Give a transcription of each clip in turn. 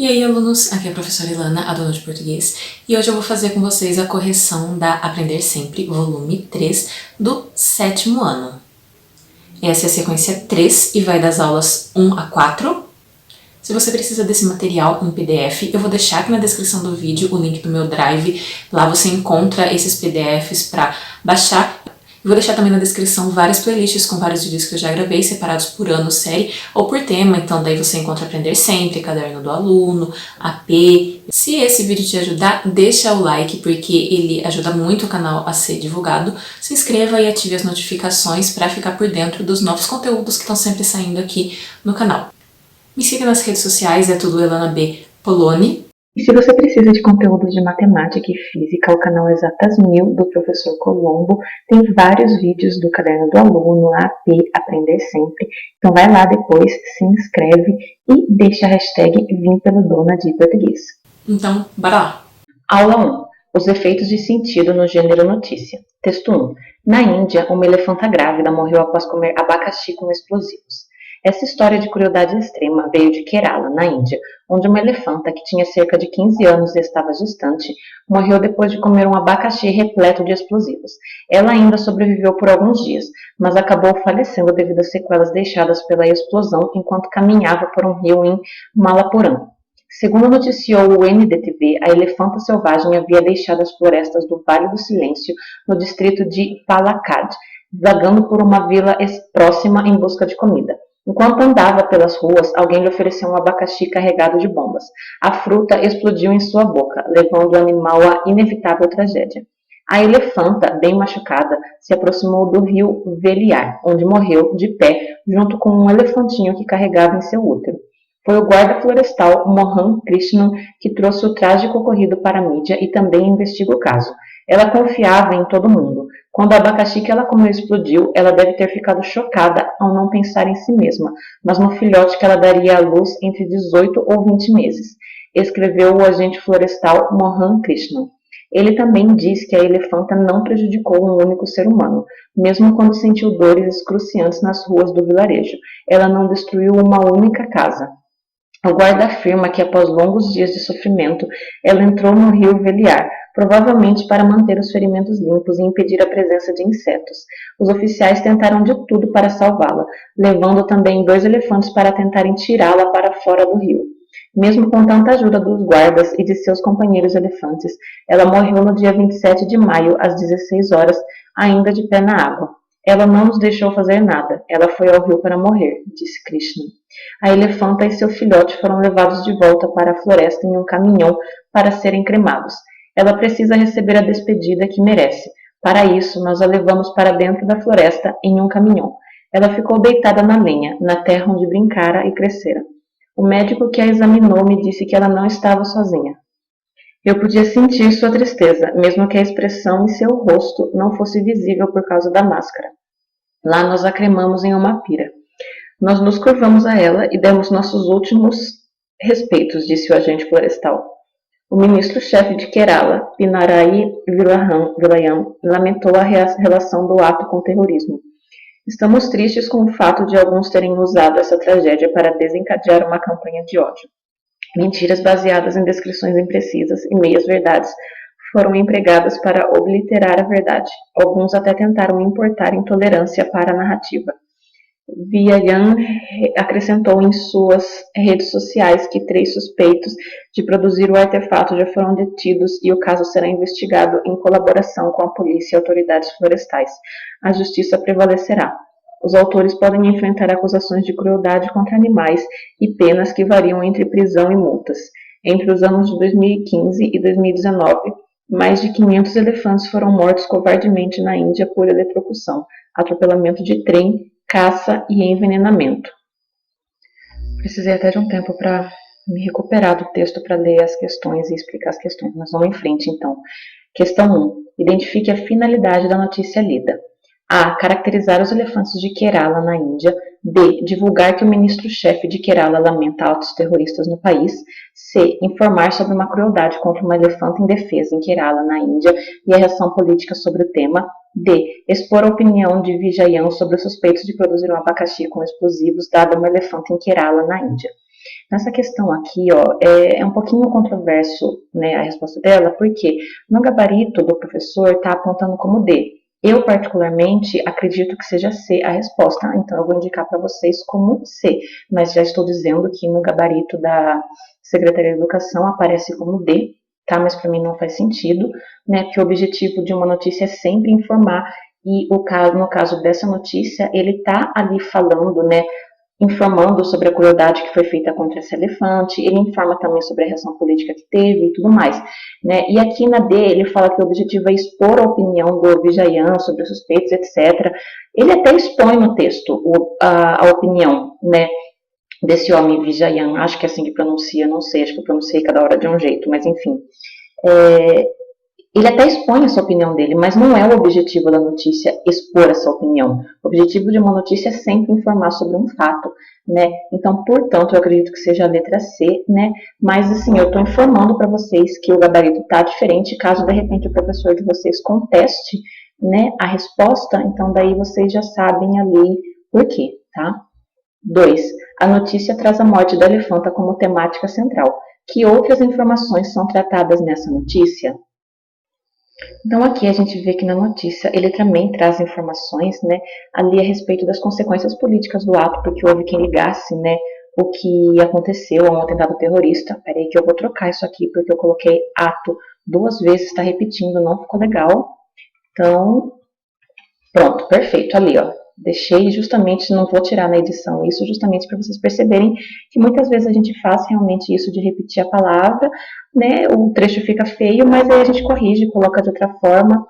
E aí, alunos, aqui é a professora Ilana, aluna de português, e hoje eu vou fazer com vocês a correção da Aprender Sempre, volume 3, do 7º ano. Essa é a sequência 3 e vai das aulas 1 a 4. Se você precisa desse material em PDF, eu vou deixar aqui na descrição do vídeo o link do meu Drive. Lá você encontra esses PDFs para baixar. Eu vou deixar também na descrição várias playlists com vários vídeos que eu já gravei, separados por ano, série ou por tema. Então daí você encontra Aprender Sempre, Caderno do Aluno, AP. Se esse vídeo te ajudar, deixa o like, porque ele ajuda muito o canal a ser divulgado. Se inscreva e ative as notificações para ficar por dentro dos novos conteúdos que estão sempre saindo aqui no canal. Me siga nas redes sociais, é tudo Elana B. Poloni. E se você precisa de conteúdos de matemática e física, o canal Exatas 1000 do professor Colombo tem vários vídeos do Caderno do Aluno, AP, Aprender Sempre. Então vai lá depois, se inscreve e deixa a hashtag Vim pelo Dona de Português. Então, bora lá! Aula 1. Os efeitos de sentido no gênero notícia. Texto 1. Na Índia, uma elefanta grávida morreu após comer abacaxi com explosivos. Essa história de crueldade extrema veio de Kerala, na Índia, onde uma elefanta que tinha cerca de 15 anos e estava gestante, morreu depois de comer um abacaxi repleto de explosivos. Ela ainda sobreviveu por alguns dias, mas acabou falecendo devido às sequelas deixadas pela explosão enquanto caminhava por um rio em Malappuram. Segundo noticiou o NDTV, a elefanta selvagem havia deixado as florestas do Vale do Silêncio, no distrito de Palakkad, vagando por uma vila próxima em busca de comida. Enquanto andava pelas ruas, alguém lhe ofereceu um abacaxi carregado de bombas. A fruta explodiu em sua boca, levando o animal à inevitável tragédia. A elefanta, bem machucada, se aproximou do rio Veliar, onde morreu, de pé, junto com um elefantinho que carregava em seu útero. Foi o guarda florestal Mohan Krishnan que trouxe o trágico ocorrido para a mídia e também investiga o caso. Ela confiava em todo mundo. Quando o abacaxi que ela comeu explodiu, ela deve ter ficado chocada ao não pensar em si mesma, mas no filhote que ela daria à luz entre 18 ou 20 meses, escreveu o agente florestal Mohan Krishnan. Ele também diz que a elefanta não prejudicou um único ser humano, mesmo quando sentiu dores excruciantes nas ruas do vilarejo. Ela não destruiu uma única casa. O guarda afirma que após longos dias de sofrimento, ela entrou no rio Veliar, provavelmente para manter os ferimentos limpos e impedir a presença de insetos. Os oficiais tentaram de tudo para salvá-la, levando também 2 elefantes para tentarem tirá-la para fora do rio. Mesmo com tanta ajuda dos guardas e de seus companheiros elefantes, ela morreu no dia 27 de maio, às 16 horas, ainda de pé na água. Ela não nos deixou fazer nada. Ela foi ao rio para morrer, disse Krishna. A elefanta e seu filhote foram levados de volta para a floresta em um caminhão para serem cremados. Ela precisa receber a despedida que merece. Para isso, nós a levamos para dentro da floresta em um caminhão. Ela ficou deitada na lenha, na terra onde brincara e crescera. O médico que a examinou me disse que ela não estava sozinha. Eu podia sentir sua tristeza, mesmo que a expressão em seu rosto não fosse visível por causa da máscara. Lá nós a cremamos em uma pira. Nós nos curvamos a ela e demos nossos últimos respeitos, disse o agente florestal. O ministro-chefe de Kerala, Pinarayi Vijayan, lamentou a relação do ato com o terrorismo. Estamos tristes com o fato de alguns terem usado essa tragédia para desencadear uma campanha de ódio. Mentiras baseadas em descrições imprecisas e meias-verdades foram empregadas para obliterar a verdade. Alguns até tentaram importar intolerância para a narrativa. Vijayan acrescentou em suas redes sociais que 3 suspeitos de produzir o artefato já foram detidos e o caso será investigado em colaboração com a polícia e autoridades florestais. A justiça prevalecerá. Os autores podem enfrentar acusações de crueldade contra animais e penas que variam entre prisão e multas. Entre os anos de 2015 e 2019, mais de 500 elefantes foram mortos covardemente na Índia por eletrocução, atropelamento de trem, caça e envenenamento. Precisei até de um tempo para me recuperar do texto para ler as questões e explicar as questões. Mas vamos em frente, então. Questão 1. Identifique a finalidade da notícia lida. A. Caracterizar os elefantes de Kerala, na Índia. B. Divulgar que o ministro-chefe de Kerala lamenta atos terroristas no país. C. Informar sobre uma crueldade contra uma elefanta indefesa em Kerala, na Índia, e a reação política sobre o tema. D. Expor a opinião de Vijayan sobre os suspeitos de produzir um abacaxi com explosivos dado a uma elefanta em Kerala, na Índia. Nessa questão aqui, ó, é um pouquinho controverso, né, a resposta dela, porque no gabarito do professor está apontando como D. Eu, particularmente, acredito que seja C a resposta, então eu vou indicar para vocês como C, mas já estou dizendo que no gabarito da Secretaria de Educação aparece como D, tá? Mas para mim não faz sentido, né? Porque o objetivo de uma notícia é sempre informar, e no caso dessa notícia, ele está ali falando, né, informando sobre a crueldade que foi feita contra esse elefante, ele informa também sobre a reação política que teve e tudo mais, né? E aqui na D ele fala que o objetivo é expor a opinião do Vijayan sobre os suspeitos, etc. Ele até expõe no texto a opinião, né, desse homem Vijayan, acho que é assim que pronuncia, não sei, acho que eu pronunciei cada hora de um jeito, mas enfim. Ele até expõe essa opinião dele, mas não é o objetivo da notícia expor essa opinião. O objetivo de uma notícia é sempre informar sobre um fato, né? Então, portanto, eu acredito que seja a letra C, né? Mas, assim, eu estou informando para vocês que o gabarito está diferente, caso, de repente, o professor de vocês conteste, né, a resposta, então, daí vocês já sabem ali por quê, tá? 2. A notícia traz a morte da elefanta como temática central. Que outras informações são tratadas nessa notícia? Então aqui a gente vê que na notícia ele também traz informações, né, ali a respeito das consequências políticas do ato, porque houve quem ligasse, né, o que aconteceu a um atentado terrorista. Peraí que eu vou trocar isso aqui, porque eu coloquei ato 2 vezes, está repetindo, não ficou legal. Então, pronto, perfeito, ali, ó. Deixei justamente, não vou tirar na edição isso, justamente para vocês perceberem que muitas vezes a gente faz realmente isso de repetir a palavra, né? O trecho fica feio, mas aí a gente corrige, coloca de outra forma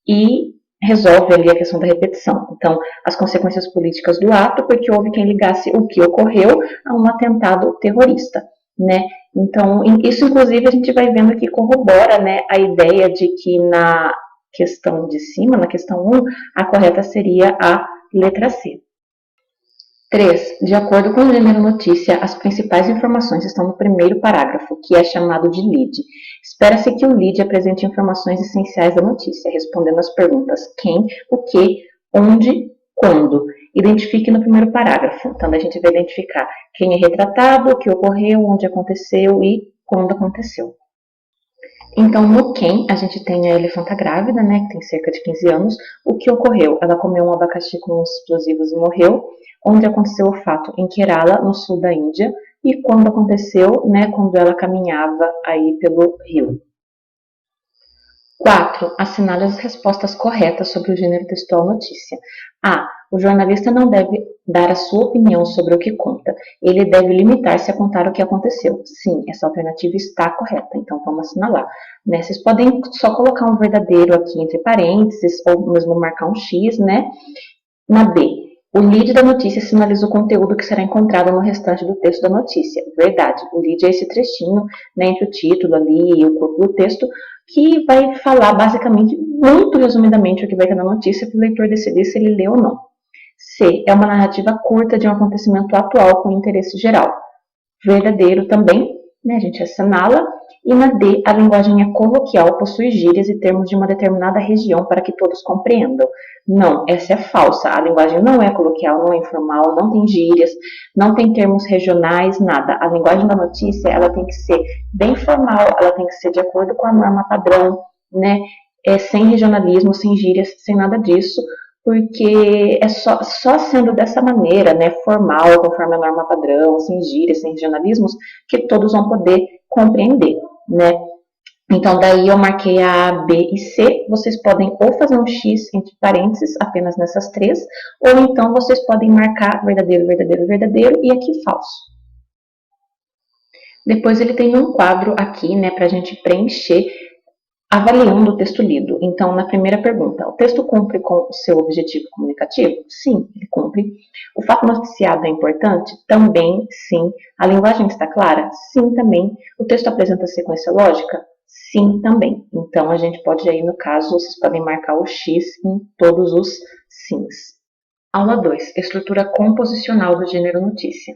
e resolve ali a questão da repetição. Então, as consequências políticas do ato, porque houve quem ligasse o que ocorreu a um atentado terrorista, né? Então, isso inclusive a gente vai vendo que corrobora, né, a ideia de que na questão de cima, na questão 1, a correta seria a letra C. 3. De acordo com o gênero notícia, as principais informações estão no primeiro parágrafo, que é chamado de lead. Espera-se que o lead apresente informações essenciais da notícia, respondendo às perguntas quem, o que, onde, quando. Identifique no primeiro parágrafo. Então, a gente vai identificar quem é retratado, o que ocorreu, onde aconteceu e quando aconteceu. Então, no quem, a gente tem a elefanta grávida, né, que tem cerca de 15 anos. O que ocorreu? Ela comeu um abacaxi com explosivos e morreu. Onde aconteceu o fato? Em Kerala, no sul da Índia. E quando aconteceu, né, quando ela caminhava aí pelo rio. 4. Assinale as respostas corretas sobre o gênero textual notícia. A. O jornalista não deve dar a sua opinião sobre o que conta. Ele deve limitar-se a contar o que aconteceu. Sim, essa alternativa está correta, então vamos assinalar. Né? Vocês podem só colocar um verdadeiro aqui entre parênteses, ou mesmo marcar um X, né? Na B. O lead da notícia sinaliza o conteúdo que será encontrado no restante do texto da notícia. Verdade, o lead é esse trechinho, né, entre o título ali e o corpo do texto, que vai falar basicamente, muito resumidamente, o que vai ter na notícia para o leitor decidir se ele lê ou não. C. É uma narrativa curta de um acontecimento atual com interesse geral. Verdadeiro também, né, a gente assinala. E na D, a linguagem é coloquial, possui gírias e termos de uma determinada região para que todos compreendam. Não, essa é falsa. A linguagem não é coloquial, não é informal, não tem gírias, não tem termos regionais, nada. A linguagem da notícia, ela tem que ser bem formal, ela tem que ser de acordo com a norma padrão, né? Sem regionalismo, sem gírias, sem nada disso, porque é só sendo dessa maneira, né, formal, conforme a norma padrão, sem gírias, sem regionalismos, que todos vão poder compreender, né? Então, daí eu marquei a B e C. Vocês podem ou fazer um X entre parênteses, apenas nessas 3, ou então vocês podem marcar verdadeiro, verdadeiro, verdadeiro e aqui falso. Depois ele tem um quadro aqui, né, para a gente preencher, avaliando o texto lido. Então, na primeira pergunta, o texto cumpre com o seu objetivo comunicativo? Sim, ele cumpre. O fato noticiado é importante? Também, sim. A linguagem está clara? Sim, também. O texto apresenta sequência lógica? Sim, também. Então, a gente pode aí, no caso, vocês podem marcar o X em todos os sims. Aula 2. Estrutura composicional do gênero notícia.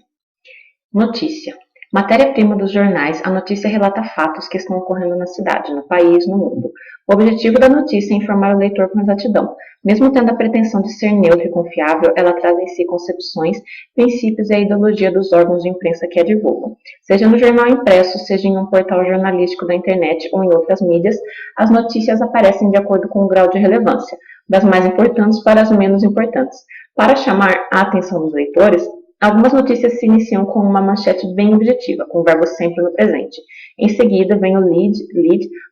Notícia. Matéria-prima dos jornais, a notícia relata fatos que estão ocorrendo na cidade, no país, no mundo. O objetivo da notícia é informar o leitor com exatidão. Mesmo tendo a pretensão de ser neutra e confiável, ela traz em si concepções, princípios e a ideologia dos órgãos de imprensa que a divulgam. Seja no jornal impresso, seja em um portal jornalístico da internet ou em outras mídias, as notícias aparecem de acordo com o grau de relevância, das mais importantes para as menos importantes. Para chamar a atenção dos leitores, algumas notícias se iniciam com uma manchete bem objetiva, com o verbo sempre no presente. Em seguida, vem o lead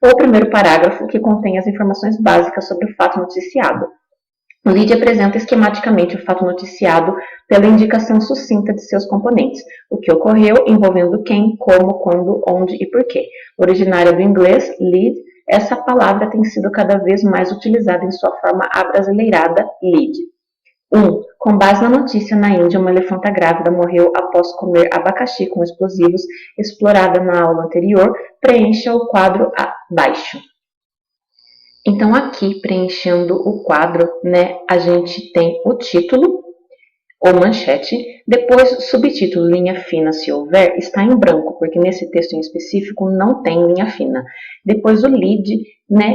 ou o primeiro parágrafo, que contém as informações básicas sobre o fato noticiado. O lead apresenta esquematicamente o fato noticiado pela indicação sucinta de seus componentes, o que ocorreu, envolvendo quem, como, quando, onde e porquê. Originária do inglês, lead, essa palavra tem sido cada vez mais utilizada em sua forma abrasileirada, lead. 1. Com base na notícia, na Índia, uma elefanta grávida morreu após comer abacaxi com explosivos, explorada na aula anterior. Preencha o quadro abaixo. Então, aqui, preenchendo o quadro, a gente tem o título, ou manchete, depois subtítulo, linha fina, se houver, está em branco, porque nesse texto em específico não tem linha fina. Depois o lead,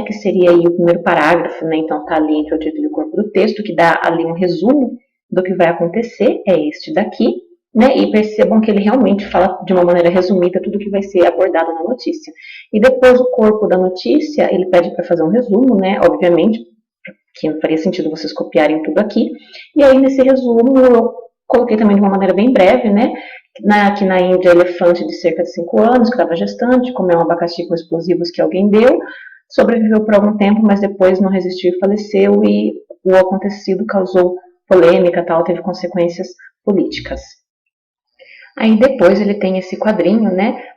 que seria aí o primeiro parágrafo, então está ali entre o título e o corpo do texto, que dá ali um resumo do que vai acontecer, é este daqui, e percebam que ele realmente fala de uma maneira resumida tudo que vai ser abordado na notícia. E depois o corpo da notícia, ele pede para fazer um resumo, obviamente, que não faria sentido vocês copiarem tudo aqui. E aí, nesse resumo, eu coloquei também de uma maneira bem breve, que na Índia, elefante de cerca de 5 anos, que estava gestante, comeu um abacaxi com explosivos que alguém deu, sobreviveu por algum tempo, mas depois não resistiu e faleceu, e o acontecido causou polêmica, teve consequências políticas. Aí depois ele tem esse quadrinho,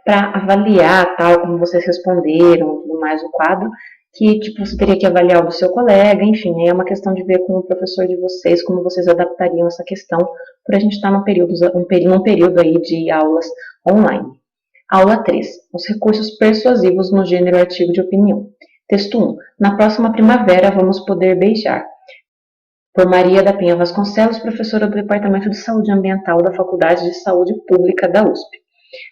para avaliar, como vocês responderam, tudo mais, o quadro, que você teria que avaliar o do seu colega, enfim, é uma questão de ver com o professor de vocês como vocês adaptariam essa questão, por a gente estar num período aí de aulas online. Aula 3. Os recursos persuasivos no gênero artigo de opinião. Texto 1. Na próxima primavera vamos poder beijar. Por Maria da Penha Vasconcelos, professora do Departamento de Saúde Ambiental da Faculdade de Saúde Pública da USP.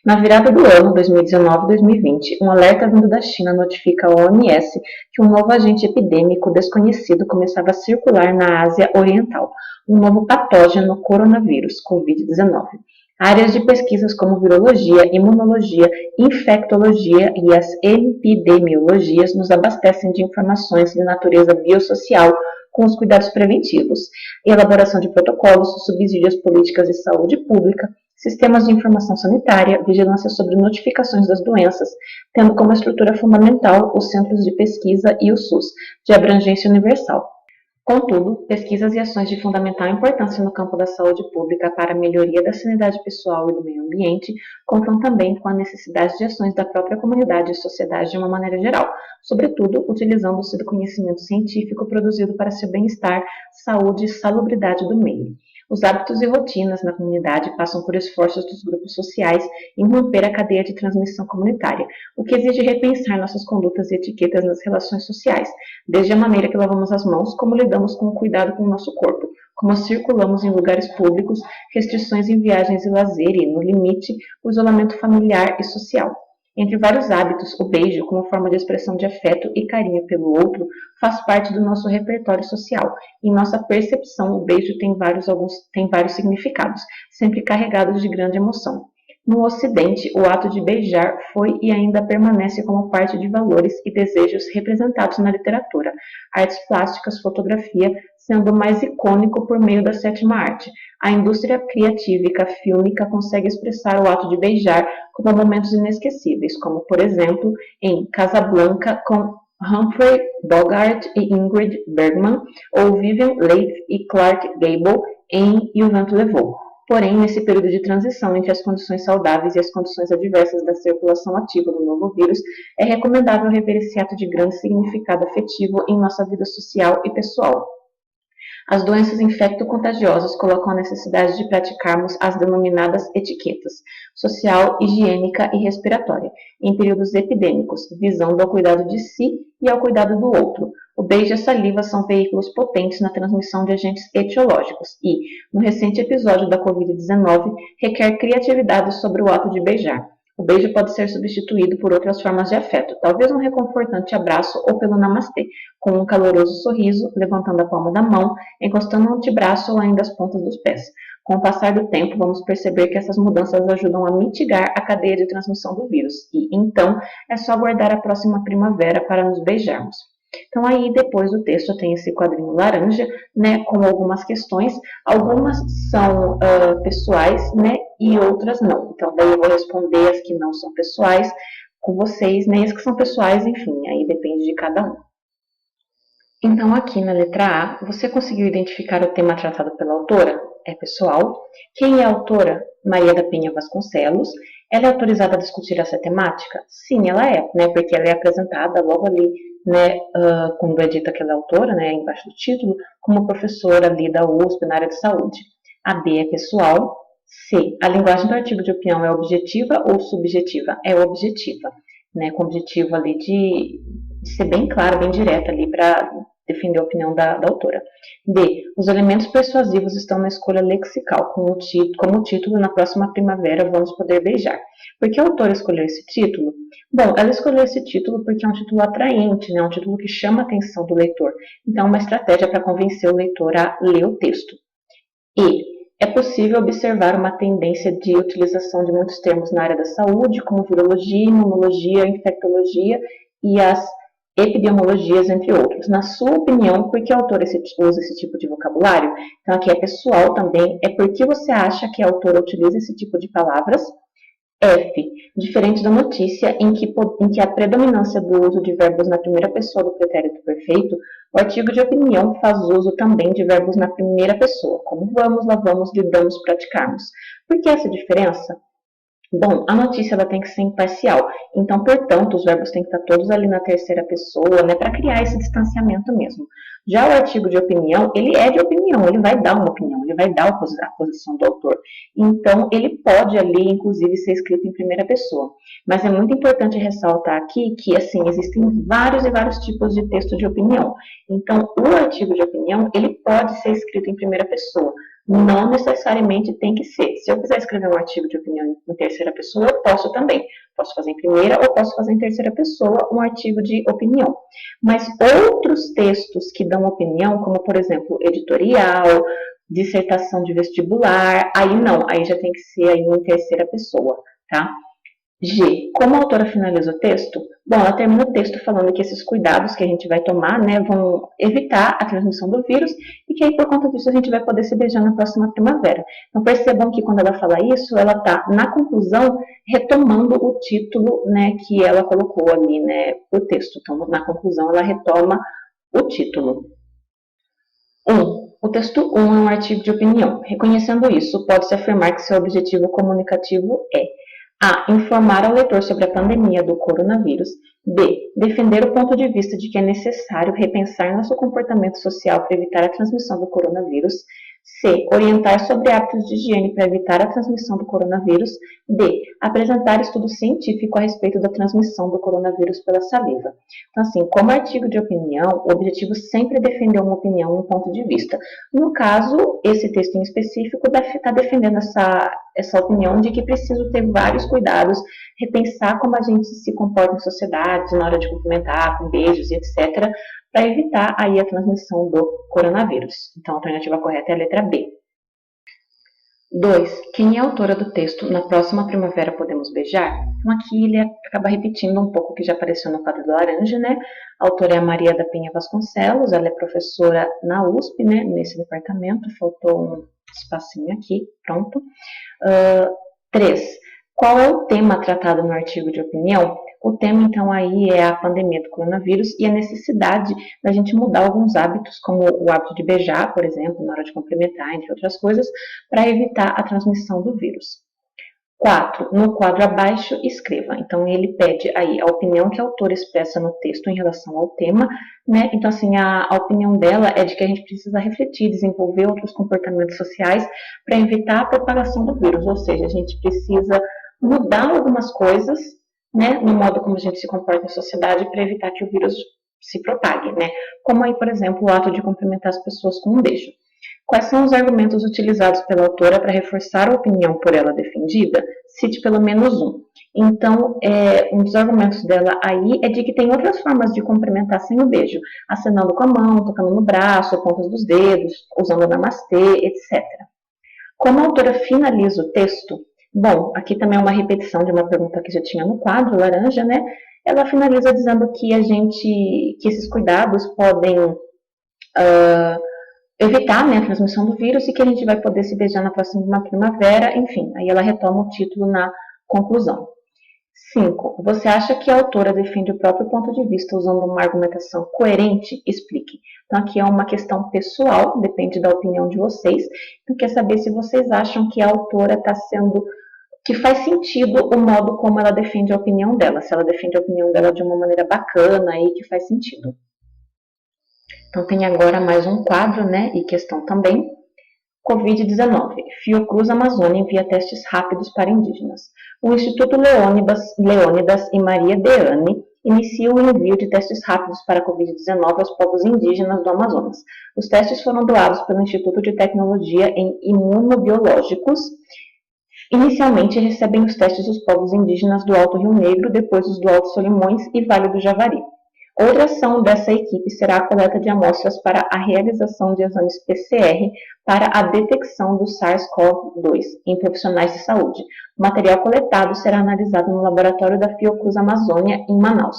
Na virada do ano 2019-2020, um alerta vindo da China notifica a OMS que um novo agente epidêmico desconhecido começava a circular na Ásia Oriental, um novo patógeno coronavírus, Covid-19. Áreas de pesquisas como virologia, imunologia, infectologia e as epidemiologias nos abastecem de informações de natureza biosocial com os cuidados preventivos, elaboração de protocolos, subsídios políticas de saúde pública, sistemas de informação sanitária, vigilância sobre notificações das doenças, tendo como estrutura fundamental os centros de pesquisa e o SUS, de abrangência universal. Contudo, pesquisas e ações de fundamental importância no campo da saúde pública para a melhoria da sanidade pessoal e do meio ambiente contam também com a necessidade de ações da própria comunidade e sociedade de uma maneira geral, sobretudo utilizando-se do conhecimento científico produzido para seu bem-estar, saúde e salubridade do meio. Os hábitos e rotinas na comunidade passam por esforços dos grupos sociais em romper a cadeia de transmissão comunitária, o que exige repensar nossas condutas e etiquetas nas relações sociais, desde a maneira que lavamos as mãos, como lidamos com o cuidado com o nosso corpo, como circulamos em lugares públicos, restrições em viagens e lazer e, no limite, o isolamento familiar e social. Entre vários hábitos, o beijo, como forma de expressão de afeto e carinho pelo outro, faz parte do nosso repertório social. Em nossa percepção, o beijo tem vários significados, sempre carregados de grande emoção. No Ocidente, o ato de beijar foi e ainda permanece como parte de valores e desejos representados na literatura, artes plásticas, fotografia, sendo o mais icônico por meio da sétima arte. A indústria criatívica fílmica consegue expressar o ato de beijar como momentos inesquecíveis, como, por exemplo, em Casablanca, com Humphrey Bogart e Ingrid Bergman, ou Vivian Leigh e Clark Gable em E o Vento Levou. Porém, nesse período de transição entre as condições saudáveis e as condições adversas da circulação ativa do novo vírus, é recomendável rever esse ato de grande significado afetivo em nossa vida social e pessoal. As doenças infecto-contagiosas colocam a necessidade de praticarmos as denominadas etiquetas social, higiênica e respiratória, em períodos epidêmicos, visando ao cuidado de si e ao cuidado do outro. O beijo e a saliva são veículos potentes na transmissão de agentes etiológicos e, no recente episódio da Covid-19, requer criatividade sobre o ato de beijar. O beijo pode ser substituído por outras formas de afeto, talvez um reconfortante abraço ou pelo namastê, com um caloroso sorriso, levantando a palma da mão, encostando no antebraço ou ainda as pontas dos pés. Com o passar do tempo, vamos perceber que essas mudanças ajudam a mitigar a cadeia de transmissão do vírus e, então, é só aguardar a próxima primavera para nos beijarmos. Então, aí, depois do texto, tem esse quadrinho laranja, né, com algumas questões. Algumas são pessoais, né, e outras não. Então, daí eu vou responder as que não são pessoais com vocês, né, e as que são pessoais, enfim, aí depende de cada um. Então, aqui na letra A, você conseguiu identificar o tema tratado pela autora? É pessoal. Quem é a autora? Maria da Penha Vasconcelos. Ela é autorizada a discutir essa temática? Sim, ela é, né, porque ela é apresentada logo ali, né, quando é dita que ela é autora, né, embaixo do título, como professora ali da USP na área de saúde. A B é pessoal. C, a linguagem do artigo de opinião é objetiva ou subjetiva? É objetiva, né, com o objetivo ali de ser bem clara, bem direta ali para defender a opinião da autora. D, os elementos persuasivos estão na escolha lexical, como o título Na Próxima Primavera Vamos Poder Beijar. Por que a autora escolheu esse título? Bom, ela escolheu esse título porque é um título atraente, né? Um título que chama a atenção do leitor. Então, é uma estratégia para convencer o leitor a ler o texto. E é possível observar uma tendência de utilização de muitos termos na área da saúde, como virologia, imunologia, infectologia e as epidemiologias, entre outros. Na sua opinião, por que a autora usa esse tipo de vocabulário? Então, aqui é pessoal também. É porque você acha que a autora utiliza esse tipo de palavras? F. Diferente da notícia, em que a predominância do uso de verbos na primeira pessoa do pretérito perfeito, o artigo de opinião faz uso também de verbos na primeira pessoa, como vamos, lavamos, lidamos, praticarmos. Por que essa diferença? Bom, a notícia ela tem que ser imparcial, então, portanto, os verbos têm que estar todos ali na terceira pessoa, né, para criar esse distanciamento mesmo. Já o artigo de opinião, ele é de opinião, ele vai dar uma opinião, ele vai dar a posição do autor. Então, ele pode ali, inclusive, ser escrito em primeira pessoa. Mas é muito importante ressaltar aqui que, assim, existem vários e vários tipos de texto de opinião. Então, o artigo de opinião, ele pode ser escrito em primeira pessoa. Não necessariamente tem que ser. Se eu quiser escrever um artigo de opinião em terceira pessoa, eu posso também. Posso fazer em primeira ou posso fazer em terceira pessoa um artigo de opinião. Mas outros textos que dão opinião, como por exemplo editorial, dissertação de vestibular, aí não, aí já tem que ser aí em terceira pessoa, tá? G. Como a autora finaliza o texto? Bom, ela termina o texto falando que esses cuidados que a gente vai tomar, né, vão evitar a transmissão do vírus e que aí, por conta disso, a gente vai poder se beijar na próxima primavera. Então, percebam que quando ela fala isso, ela está, na conclusão, retomando o título, né, que ela colocou ali, né, o texto. Então, na conclusão, ela retoma o título. 1. O texto 1 é um artigo de opinião. Reconhecendo isso, pode-se afirmar que seu objetivo comunicativo é a. Informar ao leitor sobre a pandemia do coronavírus. B. Defender o ponto de vista de que é necessário repensar nosso comportamento social para evitar a transmissão do coronavírus. C. Orientar sobre hábitos de higiene para evitar a transmissão do coronavírus. D. Apresentar estudo científico a respeito da transmissão do coronavírus pela saliva. Então, assim, como artigo de opinião, o objetivo sempre é defender uma opinião, um ponto de vista. No caso, esse texto em específico está defendendo essa opinião de que preciso ter vários cuidados, repensar como a gente se comporta em sociedade, na hora de cumprimentar, com beijos e etc., para evitar aí a transmissão do coronavírus. Então, a alternativa correta é a letra B. 2. Quem é a autora do texto Na Próxima Primavera Podemos Beijar? Então, aqui ele acaba repetindo um pouco o que já apareceu no quadro do laranja, né? A autora é a Maria da Penha Vasconcelos, ela é professora na USP, né? Nesse departamento, faltou um espacinho aqui, pronto. 3. Qual é o tema tratado no artigo de opinião? O tema, então, aí é a pandemia do coronavírus e a necessidade da gente mudar alguns hábitos, como o hábito de beijar, por exemplo, na hora de cumprimentar, entre outras coisas, para evitar a transmissão do vírus. 4. No quadro abaixo, escreva. Então, ele pede aí a opinião que a autora expressa no texto em relação ao tema, né? Então, assim, a opinião dela é de que a gente precisa refletir, desenvolver outros comportamentos sociais para evitar a propagação do vírus, ou seja, a gente precisa mudar algumas coisas, né, no modo como a gente se comporta em sociedade para evitar que o vírus se propague, né? Como aí, por exemplo, o ato de cumprimentar as pessoas com um beijo. Quais são os argumentos utilizados pela autora para reforçar a opinião por ela defendida? Cite pelo menos um. Então, um dos argumentos dela aí é de que tem outras formas de cumprimentar sem o beijo, acenando com a mão, tocando no braço, pontas dos dedos, usando namastê, etc. Como a autora finaliza o texto, bom, aqui também é uma repetição de uma pergunta que já tinha no quadro laranja, né? Ela finaliza dizendo que que esses cuidados podem evitar, né, a transmissão do vírus e que a gente vai poder se beijar na próxima primavera, enfim, aí ela retoma o título na conclusão. 5. Você acha que a autora defende o próprio ponto de vista usando uma argumentação coerente? Explique. Então, aqui é uma questão pessoal, depende da opinião de vocês. Então, quer saber se vocês acham que a autora está sendo... que faz sentido o modo como ela defende a opinião dela. Se ela defende a opinião dela de uma maneira bacana e que faz sentido. Então, tem agora mais um quadro, né? E questão também. Covid-19. Fiocruz Amazônia envia testes rápidos para indígenas. O Instituto Leônidas e Maria Deane inicia o envio de testes rápidos para a Covid-19 aos povos indígenas do Amazonas. Os testes foram doados pelo Instituto de Tecnologia em Imunobiológicos. Inicialmente recebem os testes os povos indígenas do Alto Rio Negro, depois os do Alto Solimões e Vale do Javari. Outra ação dessa equipe será a coleta de amostras para a realização de exames PCR para a detecção do SARS-CoV-2 em profissionais de saúde. O material coletado será analisado no laboratório da Fiocruz Amazônia, em Manaus.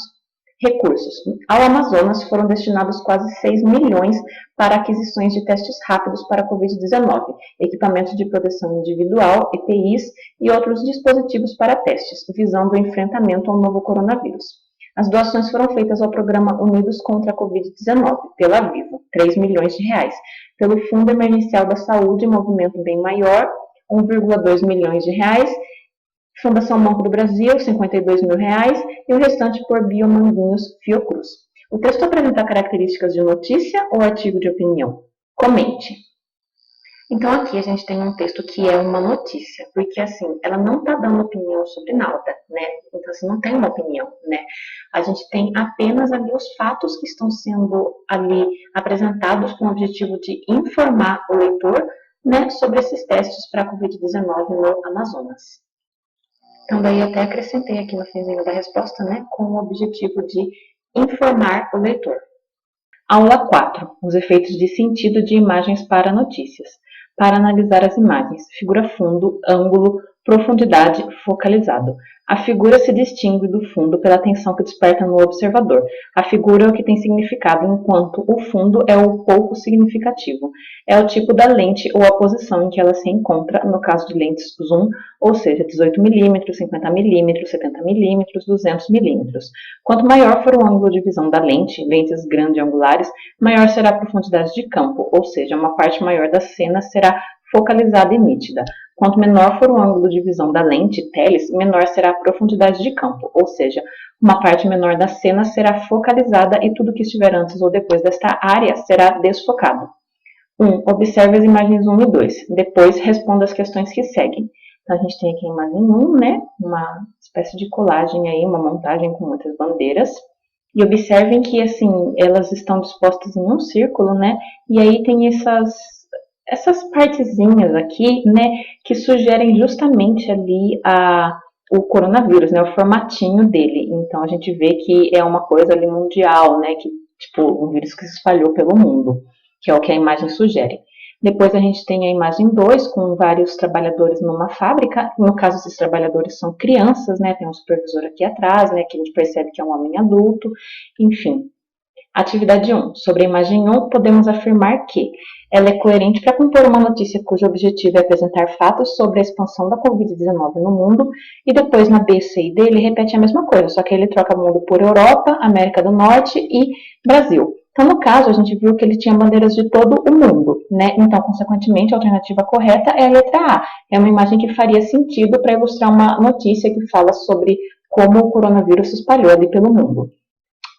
Recursos. Ao Amazonas foram destinados quase 6 milhões para aquisições de testes rápidos para a Covid-19, equipamentos de proteção individual, EPIs e outros dispositivos para testes, visando o enfrentamento ao novo coronavírus. As doações foram feitas ao programa Unidos contra a Covid-19, pela Vivo, R$ 3 milhões, pelo Fundo Emergencial da Saúde, Movimento Bem Maior, R$ 1,2 milhões, Fundação Banco do Brasil, R$ 52 mil, e o restante por Biomanguinhos Fiocruz. O texto apresenta características de notícia ou artigo de opinião? Comente. Então, aqui a gente tem um texto que é uma notícia, porque, assim, ela não está dando opinião sobre nada, né? Então, assim, não tem uma opinião, né? A gente tem apenas ali os fatos que estão sendo ali apresentados com o objetivo de informar o leitor, né, sobre esses testes para a Covid-19 no Amazonas. Então, daí eu até acrescentei aqui no finzinho da resposta, né, com o objetivo de informar o leitor. Aula 4. Os efeitos de sentido de imagens para notícias. Para analisar as imagens, figura fundo, ângulo, profundidade, focalizado. A figura se distingue do fundo pela atenção que desperta no observador. A figura é o que tem significado, enquanto o fundo é o pouco significativo. É o tipo da lente ou a posição em que ela se encontra, no caso de lentes zoom, ou seja, 18 mm, 50 mm, 70 mm, 200 mm. Quanto maior for o ângulo de visão da lente, lentes grande-angulares, maior será a profundidade de campo, ou seja, uma parte maior da cena será focalizada e nítida. Quanto menor for o ângulo de visão da lente, teles, menor será a profundidade de campo, ou seja, uma parte menor da cena será focalizada e tudo que estiver antes ou depois desta área será desfocado. 1. Observe as imagens 1 e 2. Depois, responda as questões que seguem. Então, a gente tem aqui a imagem 1, né? Uma espécie de colagem aí, uma montagem com muitas bandeiras. E observem que, assim, elas estão dispostas em um círculo, né? E aí tem essas partezinhas aqui, né, que sugerem justamente ali o coronavírus, né, o formatinho dele. Então, a gente vê que é uma coisa ali mundial, né, que, tipo, um vírus que se espalhou pelo mundo, que é o que a imagem sugere. Depois a gente tem a imagem 2, com vários trabalhadores numa fábrica. No caso, esses trabalhadores são crianças, né, tem um supervisor aqui atrás, né, que a gente percebe que é um homem adulto, enfim. Atividade 1. Sobre a imagem 1, podemos afirmar que ela é coerente para compor uma notícia cujo objetivo é apresentar fatos sobre a expansão da Covid-19 no mundo, e depois na B, C e D ele repete a mesma coisa, só que ele troca mundo por Europa, América do Norte e Brasil. Então, no caso, a gente viu que ele tinha bandeiras de todo o mundo, né? Então, consequentemente, a alternativa correta é a letra A. É uma imagem que faria sentido para ilustrar uma notícia que fala sobre como o coronavírus se espalhou ali pelo mundo.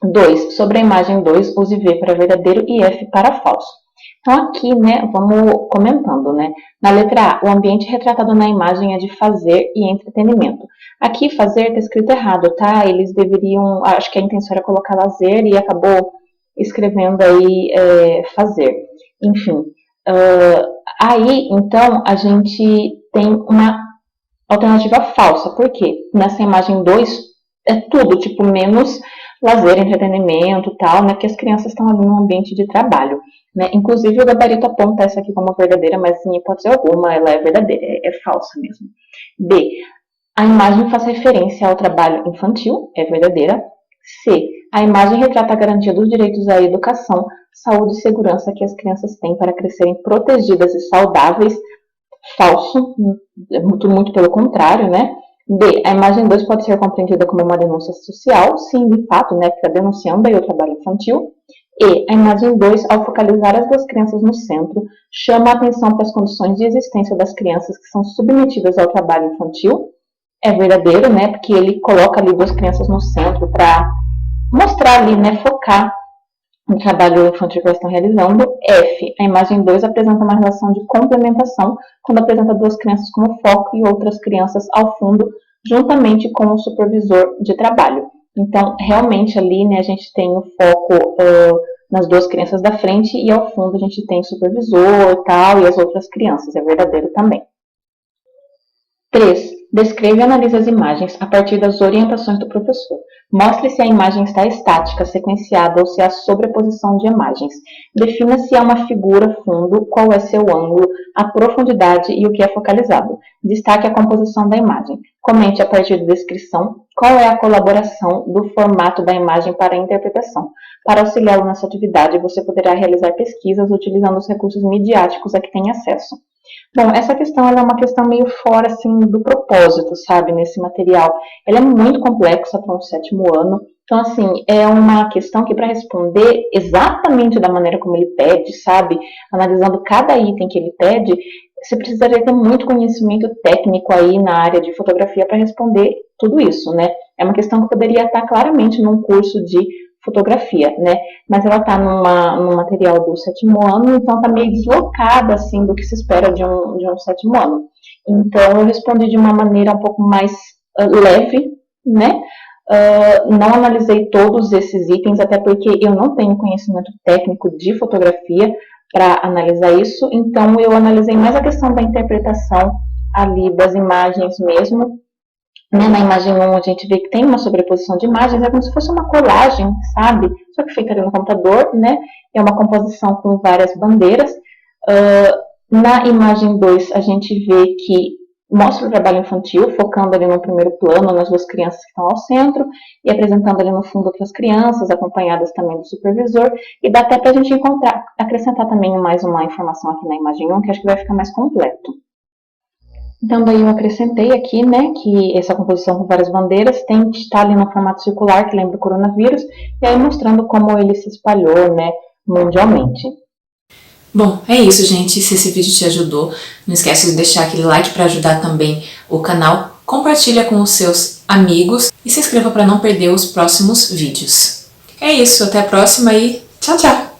2. Sobre a imagem 2, use V para verdadeiro e F para falso. Então aqui, né, vamos comentando, né? Na letra A, o ambiente retratado na imagem é de fazer e entretenimento. Aqui, fazer está escrito errado, tá? Eles deveriam, acho que a intenção era colocar lazer e acabou escrevendo aí fazer. Enfim, aí, então, a gente tem uma alternativa falsa. Por quê? Nessa imagem 2, é tudo, tipo, menos lazer, entretenimento e tal, né? Que as crianças estão ali no ambiente de trabalho. Né? Inclusive, o gabarito aponta essa aqui como verdadeira, mas em hipótese alguma ela é verdadeira, é falsa mesmo. B. A imagem faz referência ao trabalho infantil, é verdadeira. C. A imagem retrata a garantia dos direitos à educação, saúde e segurança que as crianças têm para crescerem protegidas e saudáveis. Falso, muito pelo contrário, né? D. A imagem 2 pode ser compreendida como uma denúncia social, sim, de fato, né? Que está denunciando aí o trabalho infantil. E a imagem 2, ao focalizar as duas crianças no centro, chama a atenção para as condições de existência das crianças que são submetidas ao trabalho infantil. É verdadeiro, né? Porque ele coloca ali duas crianças no centro para mostrar ali, né? Focar no trabalho infantil que elas estão realizando. F. A imagem 2 apresenta uma relação de complementação, quando apresenta duas crianças como foco e outras crianças ao fundo, juntamente com o supervisor de trabalho. Então, realmente ali, né, a gente tem o foco nas duas crianças da frente e ao fundo a gente tem o supervisor e tal, e as outras crianças. É verdadeiro também. 3. Descreve e analise as imagens a partir das orientações do professor. Mostre se a imagem está estática, sequenciada ou se há sobreposição de imagens. Defina se há uma figura fundo, qual é seu ângulo, a profundidade e o que é focalizado. Destaque a composição da imagem. Comente a partir da descrição qual é a colaboração do formato da imagem para a interpretação. Para auxiliá-lo nessa atividade, você poderá realizar pesquisas utilizando os recursos midiáticos a que tem acesso. Bom, essa questão ela é uma questão meio fora assim, do propósito, sabe, nesse material. Ela é muito complexa para um 7º ano. Então, assim, é uma questão que para responder exatamente da maneira como ele pede, sabe, analisando cada item que ele pede, você precisaria ter muito conhecimento técnico aí na área de fotografia para responder tudo isso, né? É uma questão que poderia estar claramente num curso de fotografia, né? Mas ela está num material do 7º ano, então está meio deslocada, assim, do que se espera de um 7º ano. Então, eu respondi de uma maneira um pouco mais leve, né? Não analisei todos esses itens, até porque eu não tenho conhecimento técnico de fotografia para analisar isso, então eu analisei mais a questão da interpretação ali das imagens mesmo. Na imagem 1 a gente vê que tem uma sobreposição de imagens, é como se fosse uma colagem, sabe? Só que feita ali no computador, né? É uma composição com várias bandeiras. Na imagem 2 a gente vê que mostra o trabalho infantil, focando ali no primeiro plano, nas duas crianças que estão ao centro, e apresentando ali no fundo outras crianças, acompanhadas também do supervisor, e dá até para a gente acrescentar também mais uma informação aqui na imagem 1, que acho que vai ficar mais completo. Então, daí eu acrescentei aqui, né, que essa composição com várias bandeiras tem que estar ali no formato circular, que lembra o coronavírus, e aí mostrando como ele se espalhou, né, mundialmente. Bom, é isso, gente. Se esse vídeo te ajudou, não esquece de deixar aquele like para ajudar também o canal, compartilha com os seus amigos e se inscreva para não perder os próximos vídeos. É isso, até a próxima e tchau, tchau!